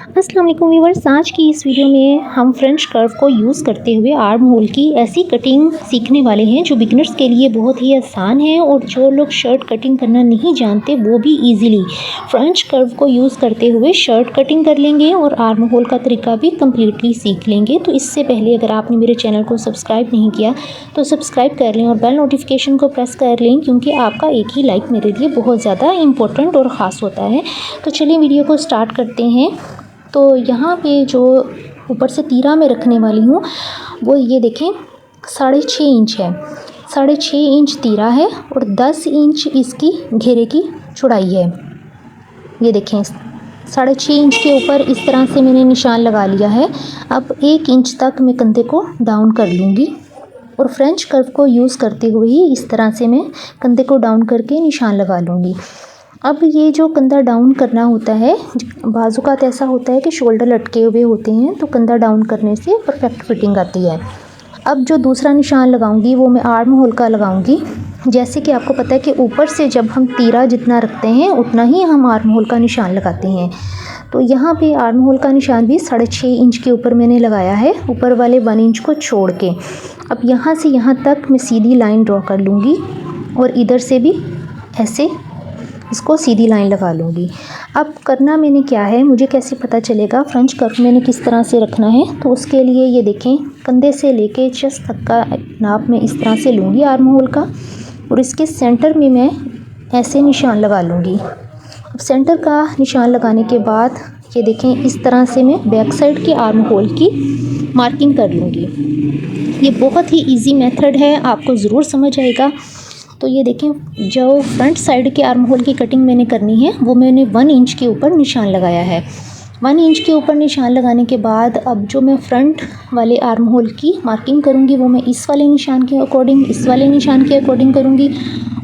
अस्सलाम वालेकुम व्यूअर्स, आज की इस वीडियो में हम फ्रेंच कर्व को यूज़ करते हुए आर्म होल की ऐसी कटिंग सीखने वाले हैं जो बिगिनर्स के लिए बहुत ही आसान है और जो लोग शर्ट कटिंग करना नहीं जानते वो भी इजीली फ्रेंच कर्व को यूज़ करते हुए शर्ट कटिंग कर लेंगे और आर्म होल का तरीका भी कम्प्लीटली सीख लेंगे। तो इससे पहले अगर आपने मेरे चैनल को सब्सक्राइब नहीं किया तो सब्सक्राइब कर लें और बेल नोटिफिकेशन को प्रेस कर लें, क्योंकि आपका एक ही लाइक मेरे लिए बहुत ज़्यादा इम्पोर्टेंट और ख़ास होता है। तो चलिए वीडियो को स्टार्ट करते हैं। तो यहाँ पे जो ऊपर से तीरा मैं रखने वाली हूँ वो ये देखें 6.5 इंच है। 6.5 इंच तीरा है और 10 इंच इसकी घेरे की चौड़ाई है। ये देखें 6.5 इंच के ऊपर इस तरह से मैंने निशान लगा लिया है। अब 1 इंच तक मैं कंधे को डाउन कर लूँगी और फ्रेंच कर्व को यूज़ करते हुए ही इस तरह से मैं कंधे को डाउन करके निशान लगा लूँगी। अब ये जो कंधा डाउन करना होता है, बाजू का ऐसा होता है कि शोल्डर लटके हुए होते हैं, तो कंधा डाउन करने से परफेक्ट फिटिंग आती है। अब जो दूसरा निशान लगाऊंगी वो मैं आर्म होल का लगाऊंगी। जैसे कि आपको पता है कि ऊपर से जब हम तीरा जितना रखते हैं उतना ही हम आर्म होल का निशान लगाते हैं। तो यहाँ पे आर्म होल का निशान भी 6.5 इंच के ऊपर मैंने लगाया है, ऊपर वाले 1 इंच को छोड़ के। अब यहाँ से यहाँ तक मैं सीधी लाइन ड्रॉ कर लूँगी और इधर से भी ऐसे इसको सीधी लाइन लगा लूँगी। अब करना मैंने क्या है, मुझे कैसे पता चलेगा फ्रेंच कर्व मैंने किस तरह से रखना है, तो उसके लिए ये देखें कंधे से लेके चेस्ट तक का नाप मैं इस तरह से लूँगी आर्म होल का और इसके सेंटर में मैं ऐसे निशान लगा लूँगी। अब सेंटर का निशान लगाने के बाद ये देखें इस तरह से मैं बैक साइड के आर्म होल की मार्किंग कर लूँगी। ये बहुत ही ईजी मेथड है, आपको ज़रूर समझ आएगा। तो ये देखें जो फ्रंट साइड के आर्म होल की कटिंग मैंने करनी है वो मैंने 1 इंच के ऊपर निशान लगाया है। 1 इंच के ऊपर निशान लगाने के बाद अब जो मैं फ्रंट वाले आर्म होल की मार्किंग करूँगी वो मैं इस वाले निशान के अकॉर्डिंग, इस वाले निशान के अकॉर्डिंग करूँगी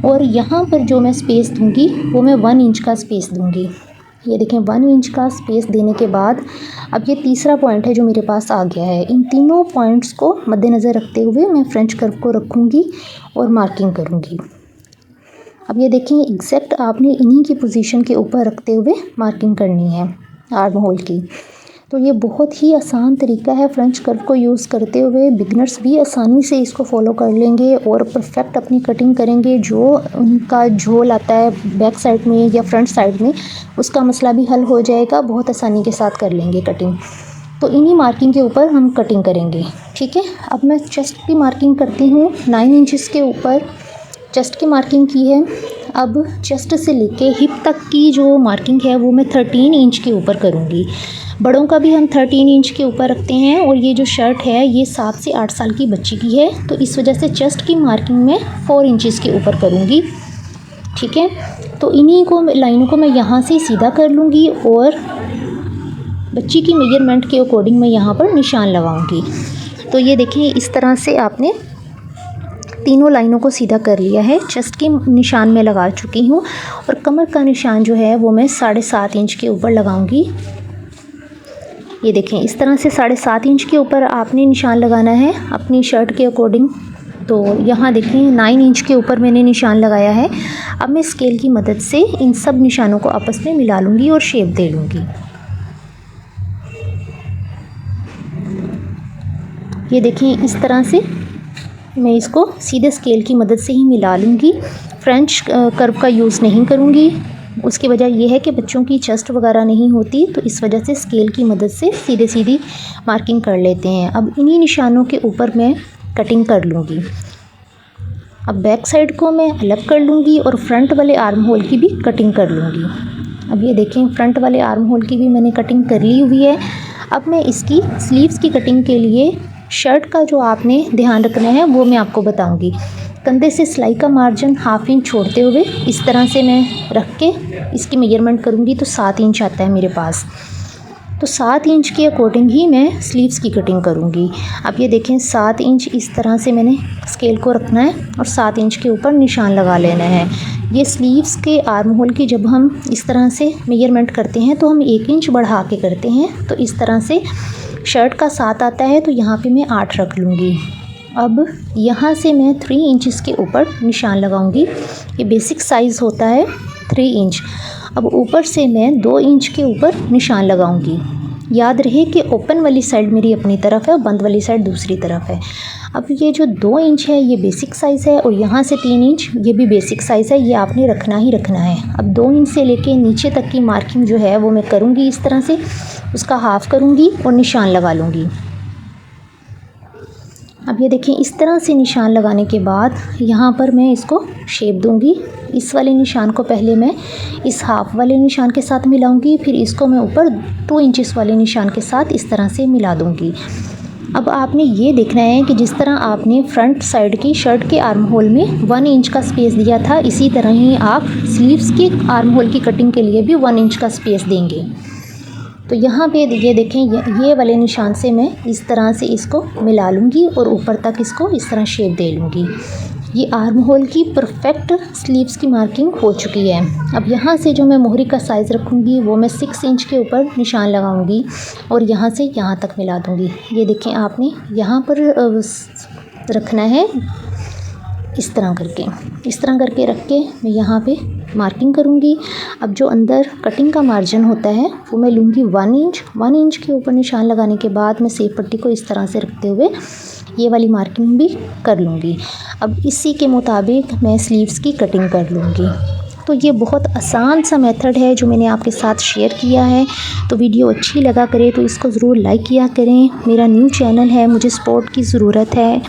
और यहाँ पर जो मैं स्पेस दूँगी वो मैं 1 इंच का स्पेस दूँगी। ये देखें 1 इंच का स्पेस देने के बाद अब ये तीसरा पॉइंट है जो मेरे पास आ गया है। इन तीनों पॉइंट्स को मद्देनज़र रखते हुए मैं फ्रेंच कर्व को रखूँगी और मार्किंग करूँगी। अब ये देखें एग्जैक्ट आपने इन्हीं की पोजीशन के ऊपर रखते हुए मार्किंग करनी है आर्म होल की। तो ये बहुत ही आसान तरीका है, फ्रेंच कर्व को यूज़ करते हुए बिगनर्स भी आसानी से इसको फॉलो कर लेंगे और परफेक्ट अपनी कटिंग करेंगे। जो उनका झोल आता है बैक साइड में या फ्रंट साइड में उसका मसला भी हल हो जाएगा, बहुत आसानी के साथ कर लेंगे कटिंग। तो इन्हीं मार्किंग के ऊपर हम कटिंग करेंगे, ठीक है। अब मैं चेस्ट की मार्किंग करती हूँ। 9 इंचज़ के ऊपर चेस्ट की मार्किंग की है। अब चेस्ट से लेके हिप तक की जो मार्किंग है वो मैं 13 इंच के ऊपर करूँगी। बड़ों का भी हम 13 इंच के ऊपर रखते हैं और ये जो शर्ट है ये 7 से 8 साल की बच्ची की है, तो इस वजह से चेस्ट की मार्किंग मैं 4 इंचज़ के ऊपर करूँगी, ठीक है। तो इन्हीं को लाइनों को मैं यहाँ से सीधा कर लूँगी और बच्ची की मेजरमेंट के अकॉर्डिंग मैं यहाँ पर निशान लगाऊँगी। तो ये देखें इस तरह से आपने तीनों लाइनों को सीधा कर लिया है। चेस्ट की निशान में लगा चुकी हूँ और कमर का निशान जो है वो मैं 7.5 इंच के ऊपर लगाऊंगी। ये देखें इस तरह से 7.5 इंच के ऊपर आपने निशान लगाना है अपनी शर्ट के अकॉर्डिंग। तो यहाँ देखें 9 इंच के ऊपर मैंने निशान लगाया है। अब मैं स्केल की मदद से इन सब निशानों को आपस में मिला लूँगी और शेप दे लूँगी। ये देखें इस तरह से मैं इसको सीधे स्केल की मदद से ही मिला लूँगी। फ्रेंच कर्व का यूज़ नहीं करूँगी, उसकी वजह यह है कि बच्चों की चेस्ट वगैरह नहीं होती, तो इस वजह से स्केल की मदद से सीधे सीधी मार्किंग कर लेते हैं। अब इन्हीं निशानों के ऊपर मैं कटिंग कर लूँगी। अब बैक साइड को मैं अलग कर लूँगी और फ्रंट वाले आर्म होल की भी कटिंग कर लूँगी। अब ये देखें फ्रंट वाले आर्म होल की भी मैंने कटिंग कर ली हुई है। अब मैं इसकी स्लीव्स की कटिंग के लिए शर्ट का जो आपने ध्यान रखना है वो मैं आपको बताऊंगी। कंधे से सिलाई का मार्जिन 1/2 इंच छोड़ते हुए इस तरह से मैं रख के इसकी मेजरमेंट करूंगी तो 7 इंच आता है मेरे पास। तो 7 इंच के अकॉर्डिंग ही मैं स्लीव्स की कटिंग करूंगी। अब ये देखें 7 इंच इस तरह से मैंने स्केल को रखना है और 7 इंच के ऊपर निशान लगा लेना है। ये स्लीव्स के आर्म होल की जब हम इस तरह से मेजरमेंट करते हैं तो हम 1 इंच बढ़ा के करते हैं। तो इस तरह से शर्ट का 7 आता है तो यहाँ पे मैं 8 रख लूँगी। अब यहाँ से मैं 3 इंचज़ के ऊपर निशान लगाऊंगी। ये बेसिक साइज़ होता है 3 इंच। अब ऊपर से मैं 2 इंच के ऊपर निशान लगाऊंगी। याद रहे कि ओपन वाली साइड मेरी अपनी तरफ है और बंद वाली साइड दूसरी तरफ है। अब ये जो 2 इंच है ये बेसिक साइज़ है और यहाँ से 3 इंच ये भी बेसिक साइज़ है, ये आपने रखना ही रखना है। अब 2 इंच से लेके नीचे तक की मार्किंग जो है वो मैं करूँगी इस तरह से, उसका हाफ़ करूँगी और निशान लगा लूँगी। अब ये देखें इस तरह से निशान लगाने के बाद यहाँ पर मैं इसको शेप दूँगी। इस वाले निशान को पहले मैं इस हाफ़ वाले निशान के साथ मिलाऊंगी, फिर इसको मैं ऊपर 2 इंचेस वाले निशान के साथ इस तरह से मिला दूँगी। अब आपने ये देखना है कि जिस तरह आपने फ्रंट साइड की शर्ट के आर्म होल में 1 इंच का स्पेस दिया था, इसी तरह ही आप स्लीव्स के आर्म होल की कटिंग के लिए भी 1 इंच का स्पेस देंगे। तो यहाँ पे ये देखें ये वाले निशान से मैं इस तरह से इसको मिला लूँगी और ऊपर तक इसको इस तरह शेप दे लूँगी। ये आर्म होल की परफेक्ट स्लीव्स की मार्किंग हो चुकी है। अब यहाँ से जो मैं मोहरी का साइज़ रखूँगी वो मैं 6 इंच के ऊपर निशान लगाऊँगी और यहाँ से यहाँ तक मिला दूँगी। ये देखें आपने यहाँ पर रखना है इस तरह करके रख के मैं यहाँ पे मार्किंग करूँगी। अब जो अंदर कटिंग का मार्जिन होता है वो मैं लूँगी 1 इंच के ऊपर निशान लगाने के बाद मैं सेफ पट्टी को इस तरह से रखते हुए ये वाली मार्किंग भी कर लूँगी। अब इसी के मुताबिक मैं स्लीव्स की कटिंग कर लूँगी। तो ये बहुत आसान सा मेथड है जो मैंने आपके साथ शेयर किया है। तो वीडियो अच्छी लगा करे तो इसको ज़रूर लाइक किया करें। मेरा न्यू चैनल है, मुझे सपोर्ट की ज़रूरत है,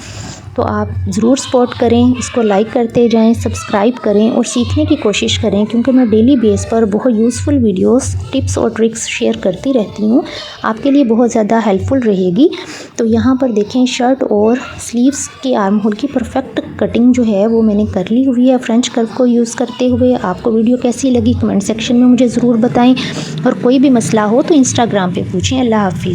तो आप ज़रूर सपोर्ट करें, इसको लाइक करते जाएं, सब्सक्राइब करें और सीखने की कोशिश करें, क्योंकि मैं डेली बेस पर बहुत यूज़फुल वीडियोस, टिप्स और ट्रिक्स शेयर करती रहती हूँ, आपके लिए बहुत ज़्यादा हेल्पफुल रहेगी। तो यहाँ पर देखें शर्ट और स्लीव्स के आर्म होल की परफेक्ट कटिंग जो है वो मैंने कर ली हुई है फ्रेंच कर्व को यूज़ करते हुए। आपको वीडियो कैसी लगी कमेंट सेक्शन में मुझे ज़रूर बताएँ और कोई भी मसला हो तो इंस्टाग्राम पर पूछें। अल्लाह हाफिज़।